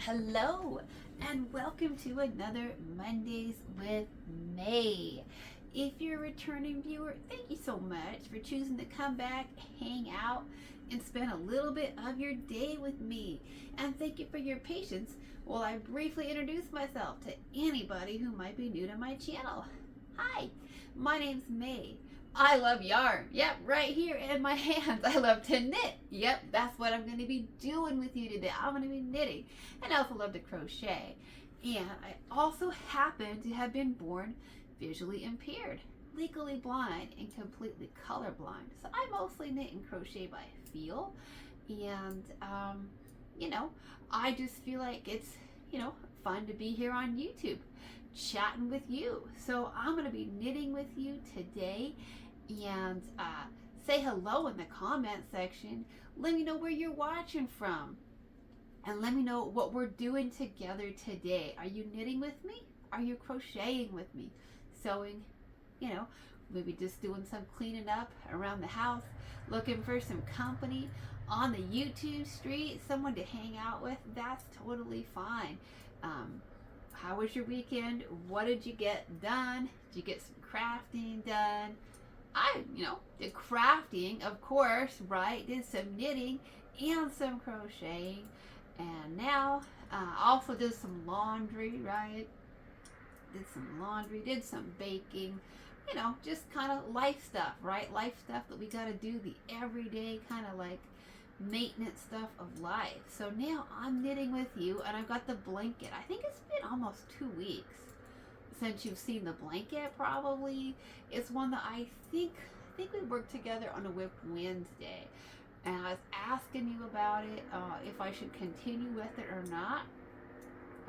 Hello, and welcome to another Mondays with May. If you're a returning viewer, thank you so much for choosing to come back, hang out, and spend a little bit of your day with me. And thank you for your patience while I briefly introduce myself to anybody who might be new to my channel. Hi, my name's May. I love yarn. Yep, right here in my hands. I love to knit. Yep, that's what I'm going to be doing with you today. I'm going to be knitting. And I also love to crochet. And I also happen to have been born visually impaired, legally blind, and completely colorblind. So I mostly knit and crochet by feel. And, you know, I just feel like it's, fun to be here on YouTube chatting with you. So I'm going to be knitting with you today, and say hello in the comment section. Let me know where you're watching from, and let me know what we're doing together today. Are you knitting with me? Are you crocheting with me? Sewing? Maybe just doing some cleaning up around the house, looking for some company on the YouTube street, someone to hang out with. That's totally fine. How was your weekend? What did you get done? Did you get some crafting done? I, did crafting, of course, right? Did some knitting and some crocheting. And now, also did some laundry, right? Did some laundry, did some baking, just kind of life stuff, right? Life stuff that we got to do, the everyday kind of like maintenance stuff of life. So now I'm knitting with you, and I've got the blanket. I think it's been almost 2 weeks since you've seen the blanket. Probably it's one that I think we worked together on a Whip Wednesday, and I was asking you about it, if I should continue with it or not.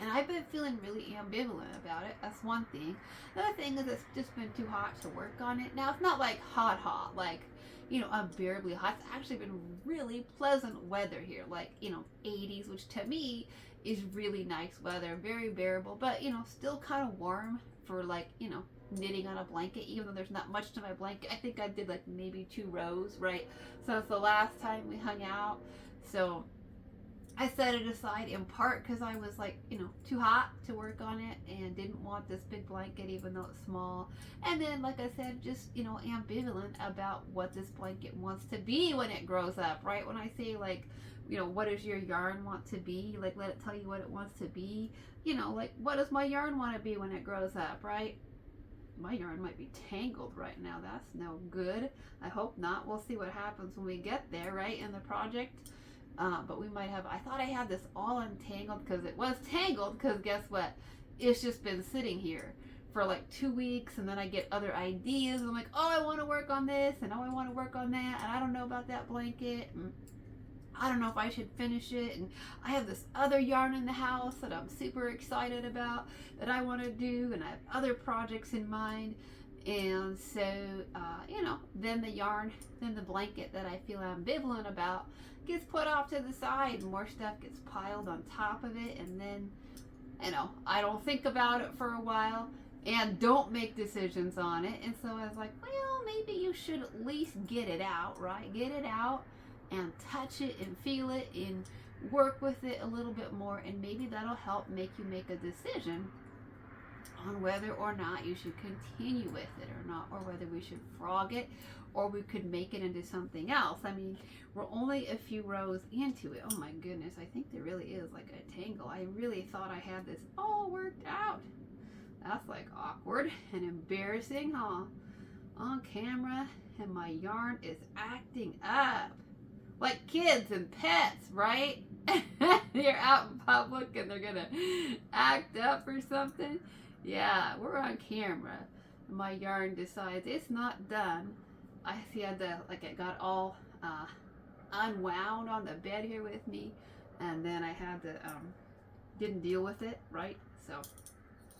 And I've been feeling really ambivalent about it. That's one thing. Another thing is it's just been too hot to work on it. Now, it's not like hot, like, unbearably hot. It's actually been really pleasant weather here, like, 80s, which to me is really nice weather, very bearable, but, still kind of warm for, like, knitting on a blanket, even though there's not much to my blanket. I think I did, like, maybe 2 rows, right? So it's the last time we hung out. So I set it aside in part because I was like, too hot to work on it and didn't want this big blanket even though it's small. And then, like I said, just, ambivalent about what this blanket wants to be when it grows up, right? When I say, like, what does your yarn want to be? Like, let it tell you what it wants to be. Like, what does my yarn want to be when it grows up, right? My yarn might be tangled right now. That's no good. I hope not. We'll see what happens when we get there, right, in the project. But we might have, I thought I had this all untangled because it was tangled, because guess what? It's just been sitting here for like 2 weeks, and then I get other ideas. I'm like, oh, I want to work on this, and oh, I want to work on that, and I don't know about that blanket, and I don't know if I should finish it, and I have this other yarn in the house that I'm super excited about that I want to do, and I have other projects in mind. And so, then the blanket that I feel ambivalent about gets put off to the side, and more stuff gets piled on top of it, and then, I don't think about it for a while and don't make decisions on it. And so I was like, well, maybe you should at least get it out, right? Get it out and touch it and feel it and work with it a little bit more, and maybe that'll help make you make a decision on whether or not you should continue with it or not, or whether we should frog it, or we could make it into something else. I mean, we're only a few rows into it. Oh my goodness, I think there really is like a tangle. I really thought I had this all worked out. That's like awkward and embarrassing, huh? On camera, and my yarn is acting up. Like kids and pets, right? You're out in public and they're gonna act up or something. Yeah, we're on camera. My yarn decides it's not done. I see it got all unwound on the bed here with me, and then I had to didn't deal with it, right? So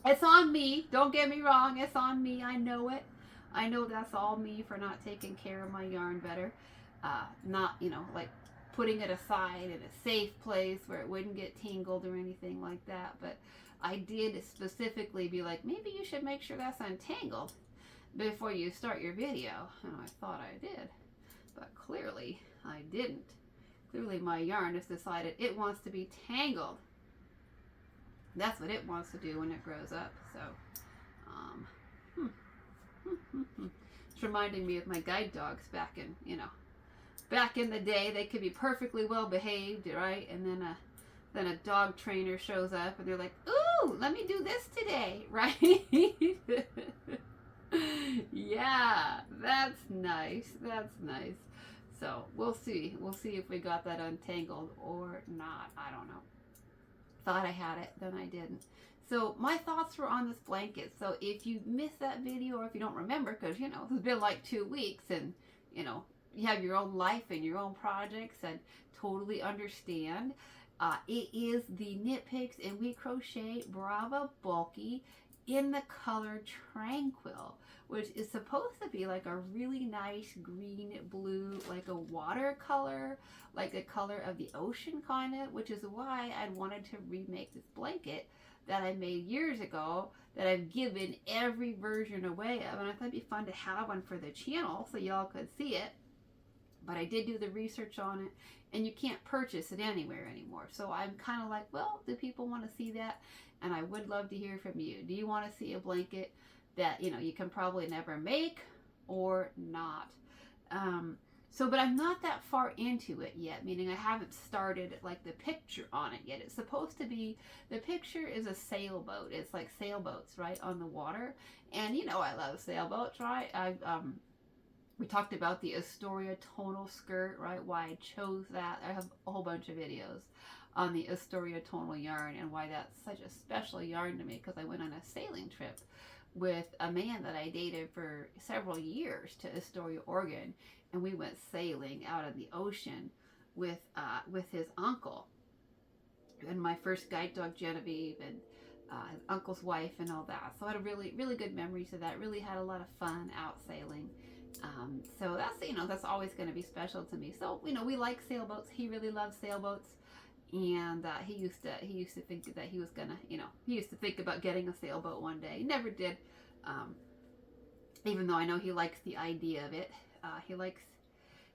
it's on me. Don't get me wrong, it's on me. I know it. I know that's all me for not taking care of my yarn better. Not, like putting it aside in a safe place where it wouldn't get tangled or anything like that. But I did specifically be like, maybe you should make sure that's untangled before you start your video. And I thought I did, but clearly I didn't. Clearly my yarn has decided it wants to be tangled. That's what it wants to do when it grows up. So, um, it's reminding me of my guide dogs back in, back in the day. They could be perfectly well behaved, right? And then a dog trainer shows up and they're like, "Ooh, let me do this today," right? Yeah, that's nice. That's nice. So we'll see. We'll see if we got that untangled or not. I don't know. Thought I had it, then I didn't. So my thoughts were on this blanket. So if you missed that video or if you don't remember, because it's been like 2 weeks and you have your own life and your own projects, and totally understand. It is the Knit Picks and We Crochet Brava Bulky in the color Tranquil, which is supposed to be like a really nice green blue, like a watercolor, like the color of the ocean kind of, which is why I wanted to remake this blanket that I made years ago that I've given every version away of, and I thought it'd be fun to have one for the channel so y'all could see it. But I did do the research on it, and you can't purchase it anywhere anymore. So I'm kind of like, well, do people want to see that? And I would love to hear from you. Do you want to see a blanket that you can probably never make or not? But I'm not that far into it yet, meaning I haven't started like the picture on it yet. It's supposed to be, the picture is a sailboat. It's like sailboats, right, on the water. And I love sailboats, right? We talked about the Astoria tonal skirt, right? Why I chose that. I have a whole bunch of videos on the Astoria tonal yarn and why that's such a special yarn to me, because I went on a sailing trip with a man that I dated for several years to Astoria, Oregon, and we went sailing out of the ocean with his uncle and my first guide dog Genevieve and his uncle's wife and all that. So I had really, really good memories of that. Really had a lot of fun out sailing. So that's always going to be special to me. So we like sailboats. He really loves sailboats, and he used to think that he was gonna he used to think about getting a sailboat one day. He never did, even though I know he likes the idea of it.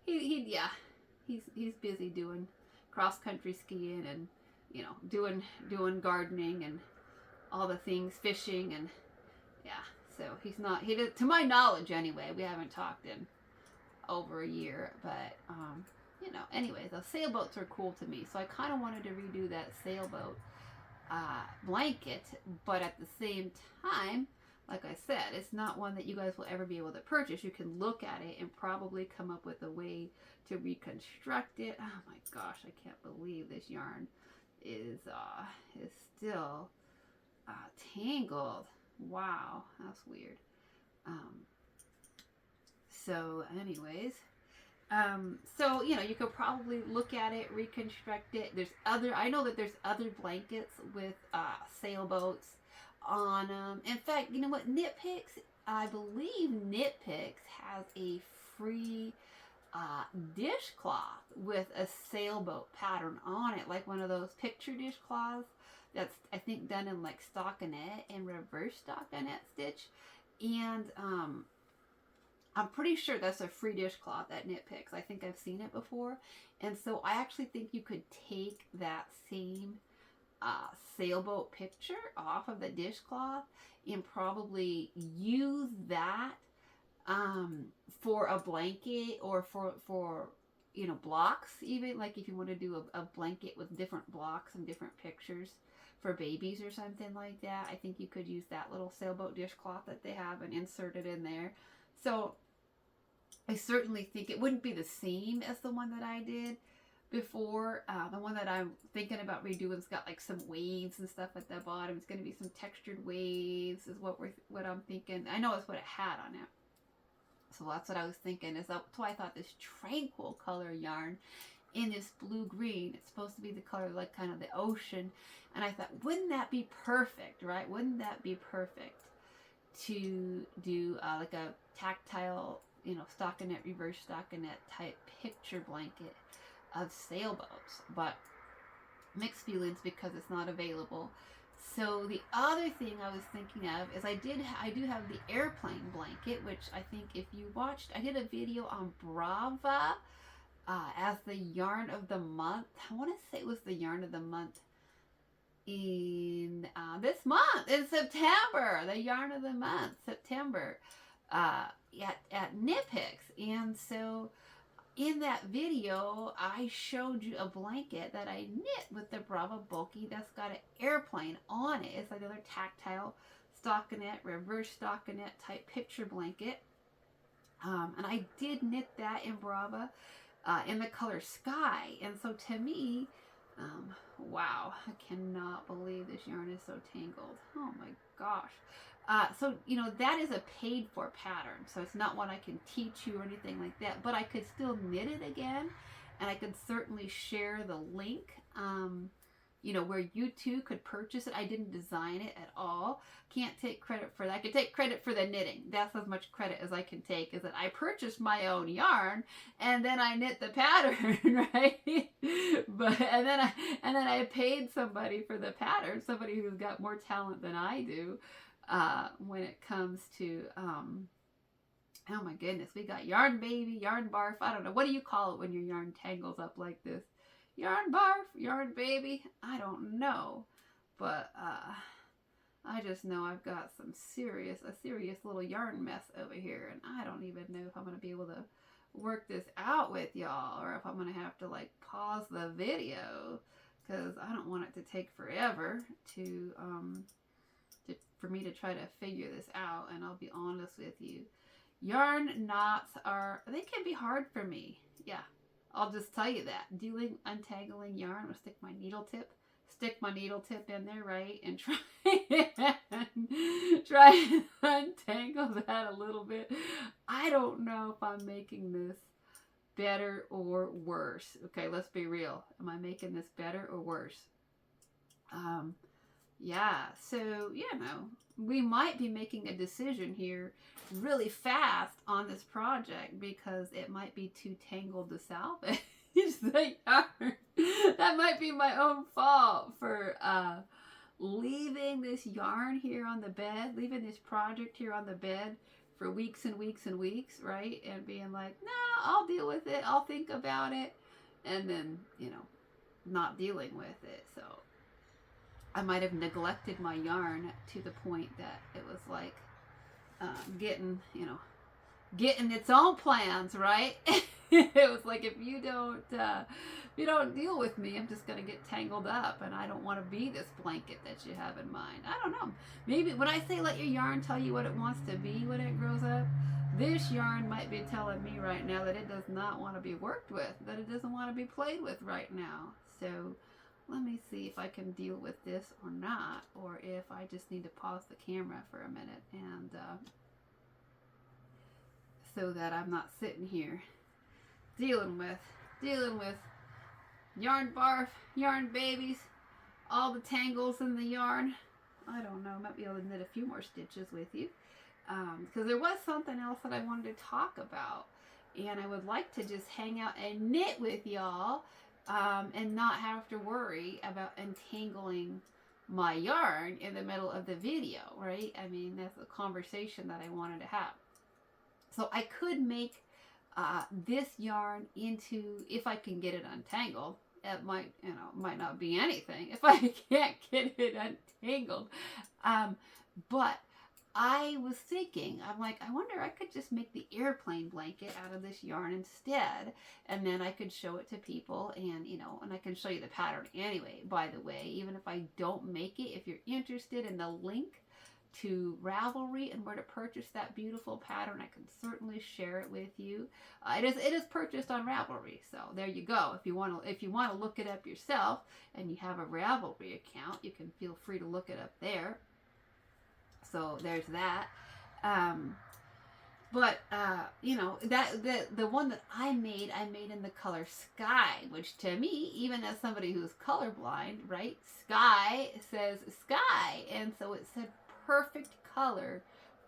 He's busy doing cross country skiing and doing gardening and all the things, fishing, and yeah. So to my knowledge anyway, we haven't talked in over a year, but anyway, the sailboats are cool to me. So I kind of wanted to redo that sailboat blanket, but at the same time, like I said, it's not one that you guys will ever be able to purchase. You can look at it and probably come up with a way to reconstruct it. Oh my gosh, I can't believe this yarn is still tangled. Wow, that's weird. So anyways, you could probably look at it, reconstruct it. I know that there's other blankets with sailboats on them. In fact, you know what, Knit Picks, I believe Knit Picks has a free dishcloth with a sailboat pattern on it, like one of those picture dishcloths that's, I think, done in like stockinette and reverse stockinette stitch. And I'm pretty sure that's a free dishcloth at Knit Picks. I think I've seen it before. And so I actually think you could take that same sailboat picture off of the dishcloth and probably use that for a blanket, or for blocks, even like if you want to do a blanket with different blocks and different pictures for babies or something like that. I think you could use that little sailboat dishcloth that they have and insert it in there. So I certainly think it wouldn't be the same as the one that I did before. The one that I'm thinking about redoing has got like some waves and stuff at the bottom. It's going to be some textured waves is what I'm thinking. I know it's what it had on it. So that's what I was thinking. That's why I thought this Tranquil color yarn in this blue-green, it's supposed to be the color like kind of the ocean. And I thought, wouldn't that be perfect, right? Wouldn't that be perfect to do like a tactile, stockinette, reverse stockinette type picture blanket of sailboats? But mixed feelings because it's not available. So the other thing I was thinking of is I do have the airplane blanket, which I think if you watched, I did a video on Brava as the yarn of the month. I want to say it was the yarn of the month in this month, in September, the yarn of the month, September, at Nitpicks. And so in that video, I showed you a blanket that I knit with the Brava Bulky that's got an airplane on it. It's like another tactile stockinette, reverse stockinette type picture blanket. And I did knit that in Brava in the color Sky. And so to me, wow, I cannot believe this yarn is so tangled. Oh my gosh. So, that is a paid for pattern. So it's not one I can teach you or anything like that, but I could still knit it again, and I could certainly share the link, where you too could purchase it. I didn't design it at all. Can't take credit for that. I could take credit for the knitting. That's as much credit as I can take, is that I purchased my own yarn and then I knit the pattern, right? And then I paid somebody for the pattern, somebody who's got more talent than I do. When it comes to, oh my goodness, we got yarn baby, yarn barf. I don't know. What do you call it when your yarn tangles up like this? Yarn barf, yarn baby. I don't know. But, I just know I've got a serious little yarn mess over here. And I don't even know if I'm going to be able to work this out with y'all, or if I'm going to have to like pause the video, because I don't want it to take forever for me to try to figure this out. And I'll be honest with you, yarn knots they can be hard for me. Yeah, I'll just tell you that. Untangling yarn, I'm gonna stick my needle tip in there, right, and try and untangle that a little bit. I don't know if I'm making this better or worse. Okay, let's be real. Am I making this better or worse? Yeah, so, we might be making a decision here really fast on this project, because it might be too tangled to salvage the yarn. That might be my own fault for leaving this yarn here on the bed, leaving this project here on the bed for weeks and weeks and weeks, right? And being like, no, I'll deal with it. I'll think about it. And then, not dealing with it. So I might have neglected my yarn to the point that it was like getting its own plans, right? It was like, if you don't deal with me, I'm just gonna get tangled up, and I don't want to be this blanket that you have in mind. I don't know. Maybe when I say let your yarn tell you what it wants to be when it grows up, this yarn might be telling me right now that it does not want to be worked with, that it doesn't want to be played with right now. So let me see if I can deal with this or not, or if I just need to pause the camera for a minute, and so that I'm not sitting here dealing with yarn barf, yarn babies, all the tangles in the yarn. I don't know, I might be able to knit a few more stitches with you, because there was something else that I wanted to talk about, and I would like to just hang out and knit with y'all, and not have to worry about entangling my yarn in the middle of the video, right? I mean, that's a conversation that I wanted to have. So I could make this yarn into, if I can get it untangled, it might not be anything if I can't get it untangled. But I was thinking, I'm like, I wonder, I could just make the airplane blanket out of this yarn instead, and then I could show it to people, and and I can show you the pattern anyway, by the way, even if I don't make it. If you're interested in the link to Ravelry and where to purchase that beautiful pattern, I can certainly share it with you. It is purchased on Ravelry, so there you go. If you want to look it up yourself and you have a Ravelry account, you can feel free to look it up there. So there's that. But the one that I made in the color Sky, which to me, even as somebody who's colorblind, right, Sky says sky, and so it said perfect color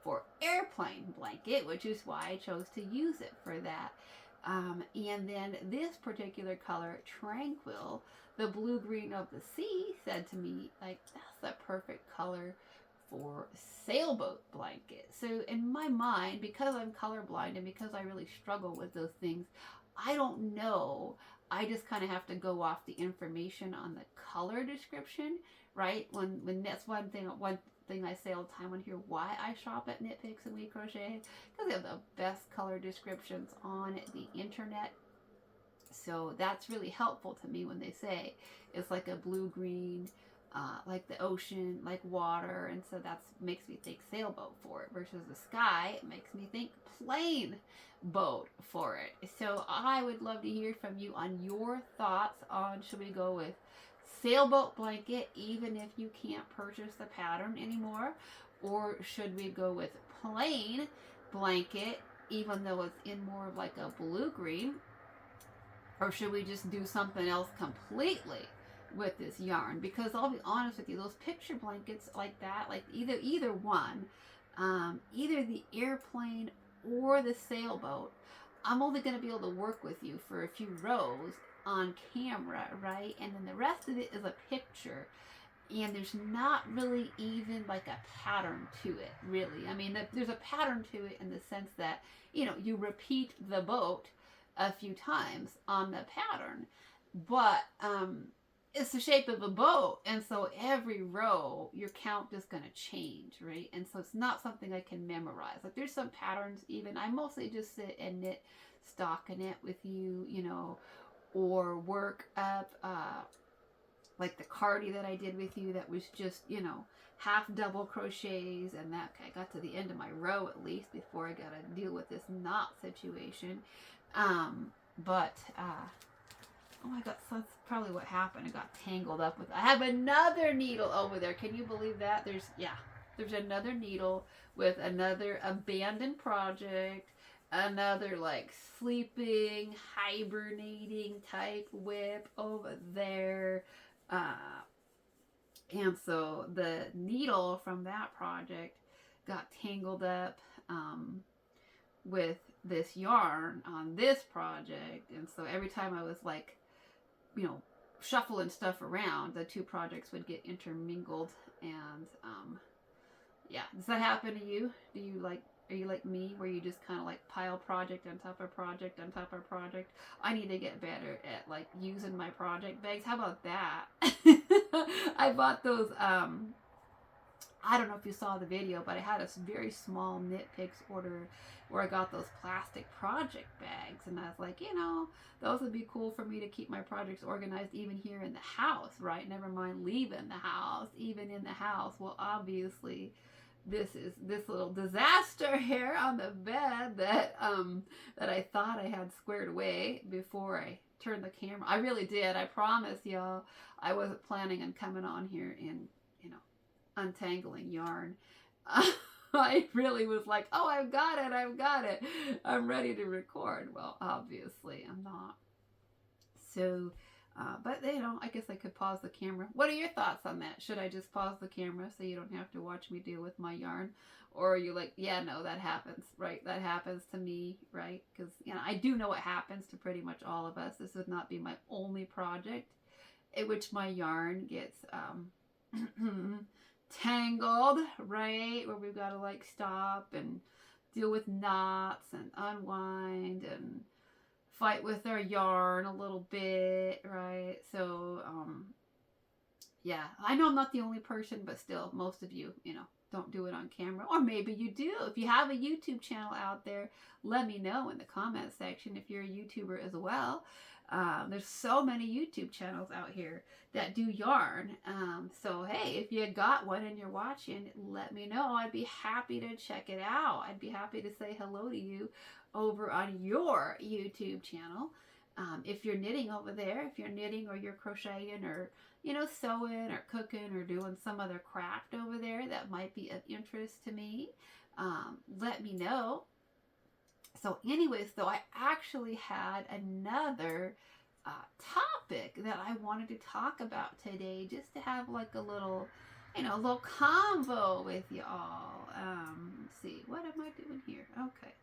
for airplane blanket, which is why I chose to use it for that. And then this particular color, Tranquil, the blue-green of the sea, said to me, like, that's the perfect color for sailboat blanket. So in my mind, because I'm colorblind and because I really struggle with those things, I don't know I just kind of have to go off the information on the color description, right? When that's one thing I say all the time on here, why I shop at Knit Picks and Weave Crochet, because they have the best color descriptions on the internet. So that's really helpful to me when they say it's like a blue-green, like the ocean, like water, and so that makes me think sailboat for it, versus the sky, it makes me think plain boat for it. So I would love to hear from you on your thoughts on, should we go with sailboat blanket even if you can't purchase the pattern anymore, or should we go with plain blanket even though it's in more of like a blue-green, or should we just do something else completely with this yarn? Because I'll be honest with you, those picture blankets like that, like either one, either the airplane or the sailboat, I'm only going to be able to work with you for a few rows on camera, right? And then the rest of it is a picture. And there's not really even like a pattern to it, really. I mean, there's a pattern to it in the sense that, you repeat the boat a few times on the pattern, but it's the shape of a boat, and so every row your count is going to change, right? And so it's not something I can memorize. Like there's some patterns, even I mostly just sit and knit stockinette with you, or work up like the cardi that I did with you that was just, half double crochets, and that I got to the end of my row at least before I got to deal with this knot situation. Oh my god, so that's probably what happened. I got tangled up with, I have another needle over there. Can you believe that? There's another needle with another abandoned project, another like sleeping, hibernating type whip over there. And so the needle from that project got tangled up with this yarn on this project, and so every time I was like, shuffling stuff around, the two projects would get intermingled. And yeah, does that happen to you? Are you like me, where you just kind of like pile project on top of project on top of project? I need to get better at like using my project bags. How about that? I bought those, I don't know if you saw the video, but I had a very small Knit Picks order where I got those plastic project bags, and I was like, those would be cool for me to keep my projects organized even here in the house, right? Never mind leaving the house, even in the house. Well, obviously, this little disaster here on the bed that I thought I had squared away before I turned the camera. I really did. I promise y'all, I wasn't planning on coming on here and untangling yarn. I really was like, oh, I've got it. I'm ready to record. Well, obviously I'm not. So, but I guess I could pause the camera. What are your thoughts on that? Should I just pause the camera so you don't have to watch me deal with my yarn? Or are you like, yeah, no, that happens, right? That happens to me, right? Because, I do know what happens to pretty much all of us. This would not be my only project in which my yarn gets, tangled, right? Where we've got to like stop and deal with knots and unwind and fight with our yarn a little bit, right? So, yeah, I know I'm not the only person, but still, most of you, don't do it on camera. Or maybe you do. If you have a YouTube channel out there, let me know in the comment section if you're a YouTuber as well. There's so many YouTube channels out here that do yarn. So, hey, if you got one and you're watching, let me know. I'd be happy to check it out. I'd be happy to say hello to you over on your YouTube channel. If you're knitting over there, if you're knitting or you're crocheting or, sewing or cooking or doing some other craft over there that might be of interest to me, let me know. So anyways, though, I actually had another topic that I wanted to talk about today, just to have like a little, a little convo with y'all. Let's see, what am I doing here? Okay,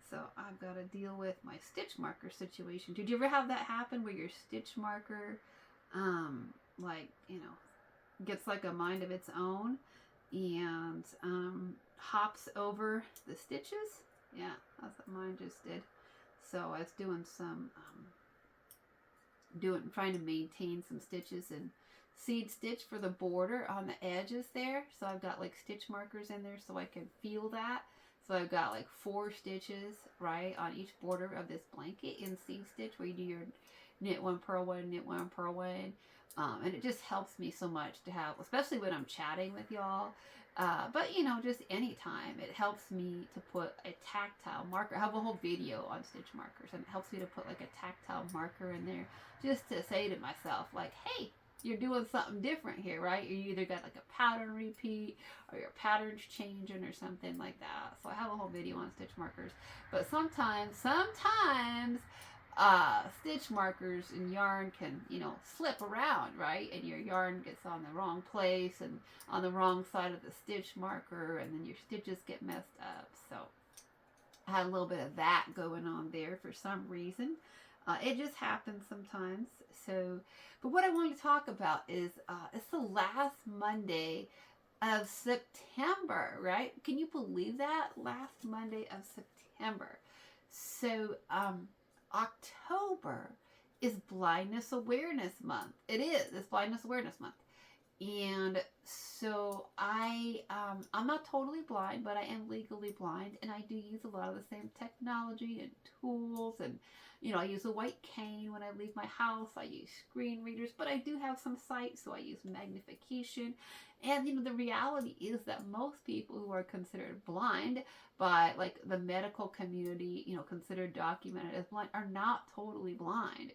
so I've got to deal with my stitch marker situation. Did you ever have that happen where your stitch marker, gets like a mind of its own and hops over the stitches? Yeah, that's what mine just did. So I was doing some trying to maintain some stitches and seed stitch for the border on the edges there. So I've got like stitch markers in there so I can feel that. So I've got like 4 stitches, right, on each border of this blanket in seed stitch, where you do your knit one, purl one, knit one, purl one. And it just helps me so much to have, especially when I'm chatting with y'all. But you know, just anytime, it helps me to put a tactile marker. I have a whole video on stitch markers, and it helps me to put like a tactile marker in there, just to say to myself, like, hey, you're doing something different here, right? You either got like a pattern repeat, or your pattern's changing or something like that. So I have a whole video on stitch markers. But sometimes stitch markers and yarn can, you know, slip around, right? And your yarn gets on the wrong place and on the wrong side of the stitch marker, and then your stitches get messed up. So I had a little bit of that going on there for some reason. It just happens sometimes. So, but what I want to talk about is it's the last Monday of September, right? Can you believe that? Last Monday of September. So, October is Blindness Awareness Month. It is. It's Blindness Awareness Month. And so I'm not totally blind, but I am legally blind, and I do use a lot of the same technology and tools, and you know, I use a white cane when I leave my house. I use screen readers, but I do have some sight, so I use magnification. And you know, the reality is that most people who are considered blind by like the medical community, you know, considered documented as blind, are not totally blind.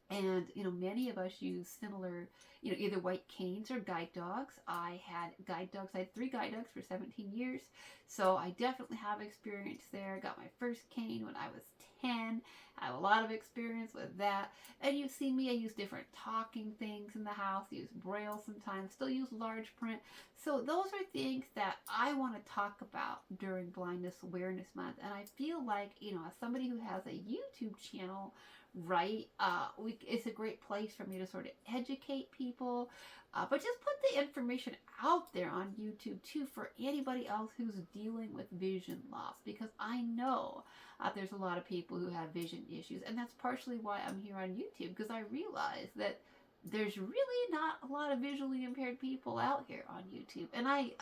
And, you know, many of us use similar, you know, either white canes or guide dogs. I had guide dogs. I had 3 guide dogs for 17 years. So I definitely have experience there. I got my first cane when I was 10. I have a lot of experience with that. And you see me, I use different talking things in the house. I use Braille sometimes. Still use large print. So those are things that I want to talk about during Blindness Awareness Month. And I feel like, you know, as somebody who has a YouTube channel, right, it's a great place for me to sort of educate people, but just put the information out there on YouTube too for anybody else who's dealing with vision loss, because I know there's a lot of people who have vision issues, and that's partially why I'm here on YouTube, because I realize that there's really not a lot of visually impaired people out here on YouTube, and I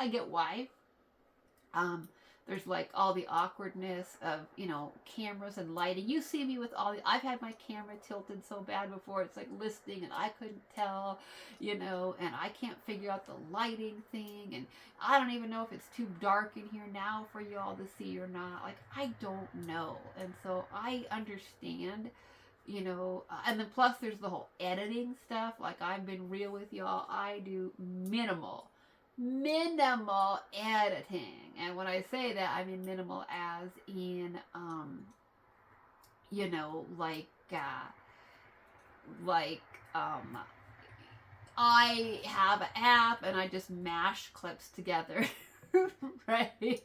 get why. There's like all the awkwardness of, you know, cameras and lighting. You see me with all the, I've had my camera tilted so bad before, it's like listing and I couldn't tell, you know, and I can't figure out the lighting thing, and I don't even know if it's too dark in here now for you all to see or not. Like, I don't know. And so I understand, you know, and then plus there's the whole editing stuff. Like, I've been real with y'all, I do minimal editing. And when I say that, I mean minimal as in you know, I have an app and I just mash clips together. Right?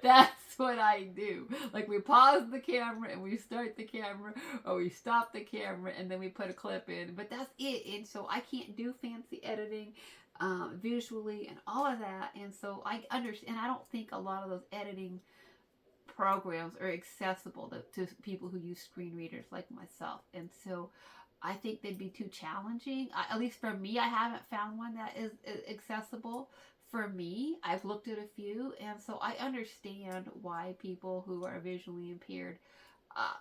That's what I do. Like, we pause the camera and we start the camera, or we stop the camera and then we put a clip in. But that's it. And so I can't do fancy editing visually and all of that. And so I understand. I don't think a lot of those editing programs are accessible to people who use screen readers like myself. And so I think they'd be too challenging. At least for me, I haven't found one that is accessible for me. I've looked at a few, and so I understand why people who are visually impaired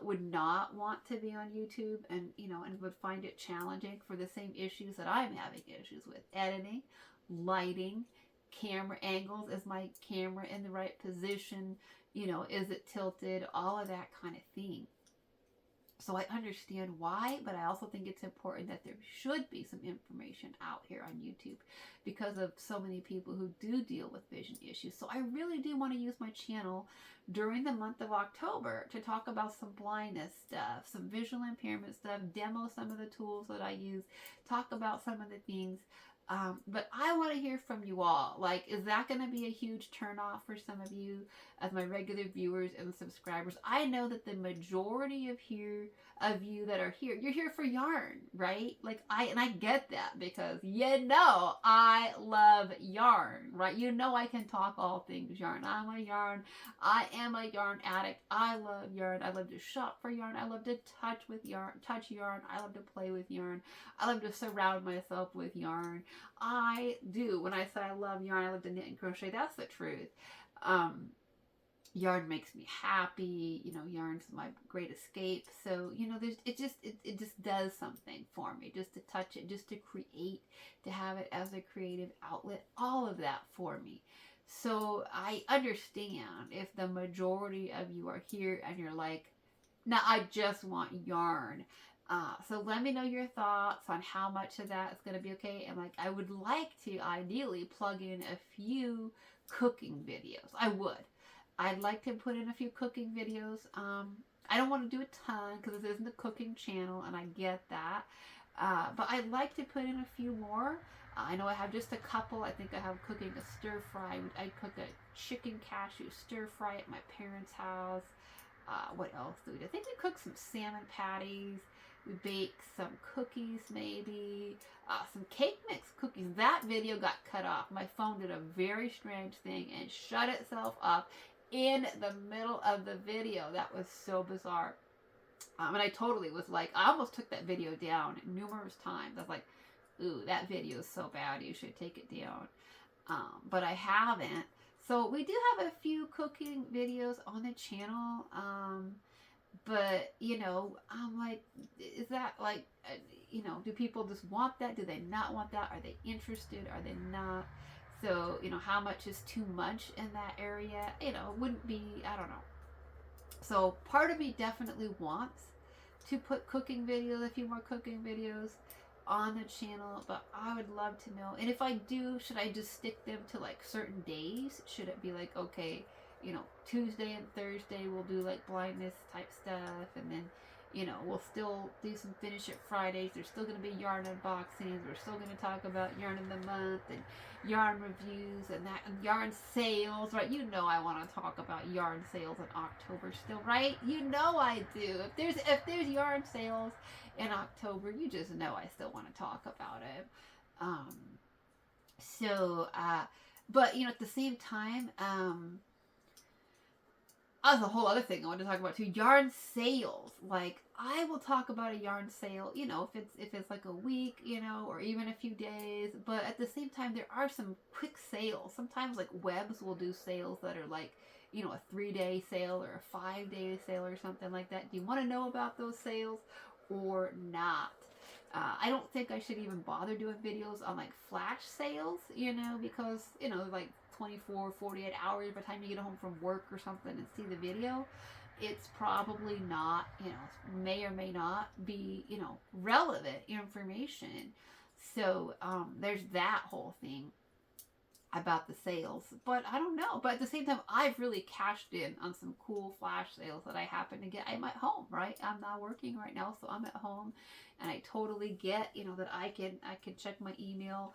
would not want to be on YouTube, and you know, and would find it challenging for the same issues that I'm having issues with: editing, lighting, camera angles. Is my camera in the right position? You know, is it tilted? All of that kind of thing. So I understand why, but I also think it's important that there should be some information out here on YouTube because of so many people who do deal with vision issues. So I really do want to use my channel during the month of October to talk about some blindness stuff, some visual impairment stuff, demo some of the tools that I use, talk about some of the things But I want to hear from you all. Like, is that going to be a huge turnoff for some of you as my regular viewers and subscribers? I know that the majority of you that are here, you're here for yarn, right? Like, I get that, because I love yarn, right? I can talk all things yarn. I am a yarn addict. I love yarn. I love to shop for yarn. I love to touch yarn. I love to play with yarn. I love to surround myself with yarn. I do. When I say I love yarn, I love to knit and crochet. That's the truth. Yarn makes me happy. Yarn's my great escape. So, it just does something for me, just to touch it, just to create, to have it as a creative outlet, all of that for me. So I understand if the majority of you are here and you're like, now I just want yarn. So let me know your thoughts on how much of that is going to be okay. And like, I would like to ideally plug in a few cooking videos. I'd like to put in a few cooking videos. I don't want to do a ton because this isn't a cooking channel, and I get that. But I'd like to put in a few more. I know I have just a couple. I think I have cooking a stir fry. I cook a chicken cashew stir fry at my parents' house. What else do we do? I think we cook some salmon patties. We bake some cookies, maybe. Some cake mix cookies. That video got cut off. My phone did a very strange thing and shut itself off in the middle of the video. That was so bizarre. And I totally was like, I almost took that video down numerous times. I was like, ooh, that video is so bad, you should take it down. But I haven't. So we do have a few cooking videos on the channel. But, I'm like, is that like, do people just want that? Do they not want that? Are they interested? Are they not? So, how much is too much in that area? Wouldn't be, I don't know. So part of me definitely wants to put cooking videos, a few more cooking videos on the channel, but I would love to know. And if I do, should I just stick them to like certain days? Should it be like, okay, Tuesday and Thursday we'll do like blindness type stuff, and then we'll still do some finish it Fridays. There's still going to be yarn unboxings. We're still going to talk about yarn of the month and yarn reviews and that, and yarn sales, right? I want to talk about yarn sales in October still, right? I do. If there's yarn sales in October, you just know I still want to talk about it. But at the same time, that's a whole other thing I want to talk about too. Yarn sales. Like, I will talk about a yarn sale, if it's like a week, or even a few days. But at the same time, there are some quick sales. Sometimes like Webs will do sales that are like, a 3-day sale or a 5-day sale or something like that. Do you want to know about those sales or not? I don't think I should even bother doing videos on like flash sales, because, like 24, 48 hours by the time you get home from work or something and see the video, it's probably not, may or may not be, relevant information. So there's that whole thing about the sales. But I don't know. But at the same time, I've really cashed in on some cool flash sales that I happen to get. I'm at home, right? I'm not working right now, so I'm at home, and I totally get, that I can check my email,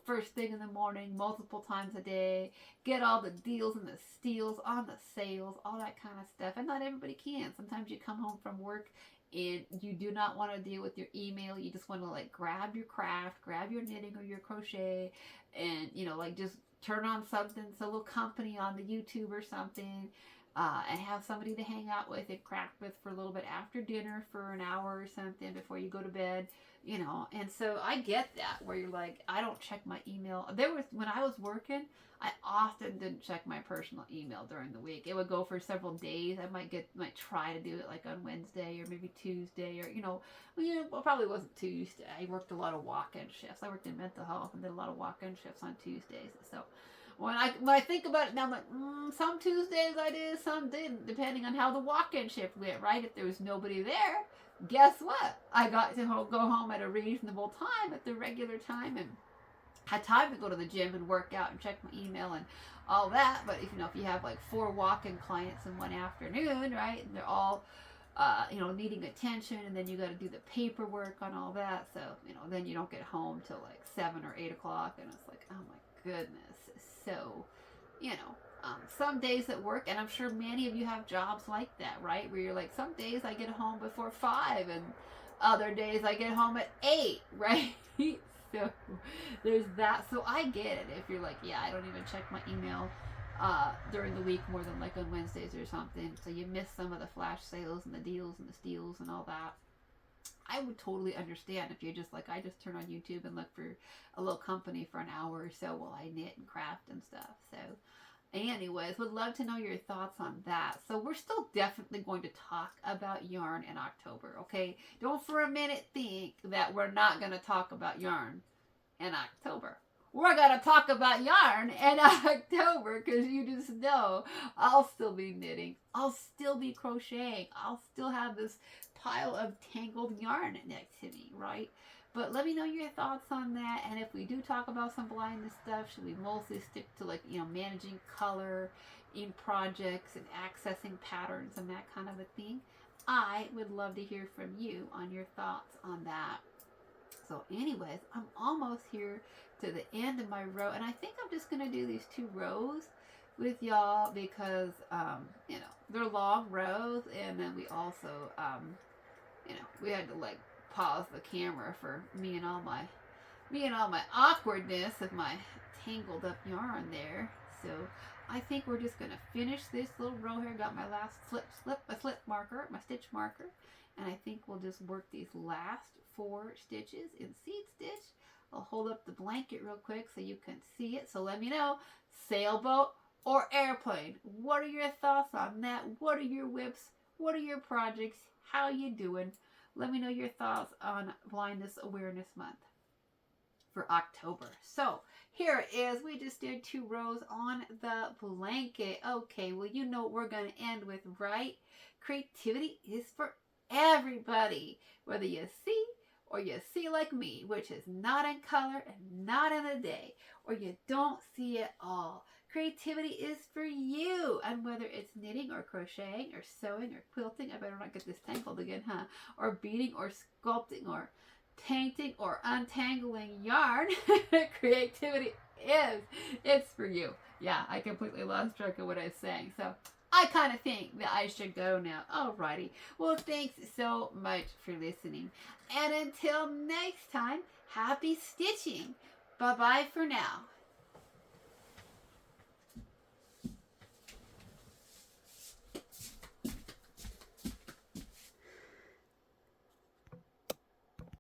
first thing in the morning, multiple times a day, get all the deals and the steals on the sales, all that kind of stuff. And not everybody can. Sometimes you come home from work and you do not want to deal with your email. You just want to like grab your craft, grab your knitting or your crochet, and like just turn on something, some little company on the YouTube or something, and have somebody to hang out with and craft with for a little bit after dinner for an hour or something before you go to bed. And so I get that, where you're like, I don't check my email. When I was working, I often didn't check my personal email during the week. It would go for several days. I might try to do it like on Wednesday or maybe Tuesday, or, well, probably wasn't Tuesday. I worked a lot of walk-in shifts. I worked in mental health and did a lot of walk-in shifts on Tuesdays. So when I think about it now, I'm like, some Tuesdays I did, some didn't, depending on how the walk-in shift went, right? If there was nobody there, guess what? I got to go home at a reasonable time, at the regular time, and had time to go to the gym and work out and check my email and all that. But if you have like 4 walk-in clients in one afternoon, right, and they're all needing attention, and then you got to do the paperwork on all that. So, then you don't get home till like 7 or 8 o'clock, and it's like, oh my goodness. So, some days at work, and I'm sure many of you have jobs like that, right? Where you're like, some days I get home before 5, and other days I get home at 8, right? So there's that. So I get it if you're like, yeah, I don't even check my email during the week more than like on Wednesdays or something. So you miss some of the flash sales and the deals and the steals and all that. I would totally understand if you're just like, I just turn on YouTube and look for a little company for an hour or so while I knit and craft and stuff. So anyways, would love to know your thoughts on that. So we're still definitely going to talk about yarn in October, okay? Don't for a minute think that we're not going to talk about yarn in October. We're going to talk about yarn in October, because you just know I'll still be knitting. I'll still be crocheting. I'll still have this pile of tangled yarn next to me, right? But let me know your thoughts on that. And if we do talk about some blindness stuff, should we mostly stick to managing color in projects and accessing patterns and that kind of a thing? I would love to hear from you on your thoughts on that. So anyways, I'm almost here to the end of my row, and I think I'm just going to do these 2 rows with y'all because, they're long rows, and then we also, we had to pause the camera for me and all my awkwardness of my tangled up yarn there. So I think we're just going to finish this little row here. Got my last slip marker, my stitch marker, and I think we'll just work these last 4 stitches in seed stitch. I'll hold up the blanket real quick so you can see it. So let me know, sailboat or airplane. What are your thoughts on that? What are your whips? What are your projects? How you doing? Let me know your thoughts on Blindness Awareness Month for October. So here it is. We just did 2 rows on the blanket. Okay, well, you know what we're going to end with, right? Creativity is for everybody. Whether you see or you see like me, which is not in color and not in a day, or you don't see it all. Creativity is for you. And whether it's knitting or crocheting or sewing or quilting, I better not get this tangled again, huh? Or beading or sculpting or painting or untangling yarn, creativity it's for you. Yeah, I completely lost track of what I was saying. So I kind of think that I should go now. Alrighty. Well, thanks so much for listening. And until next time, happy stitching. Bye-bye for now.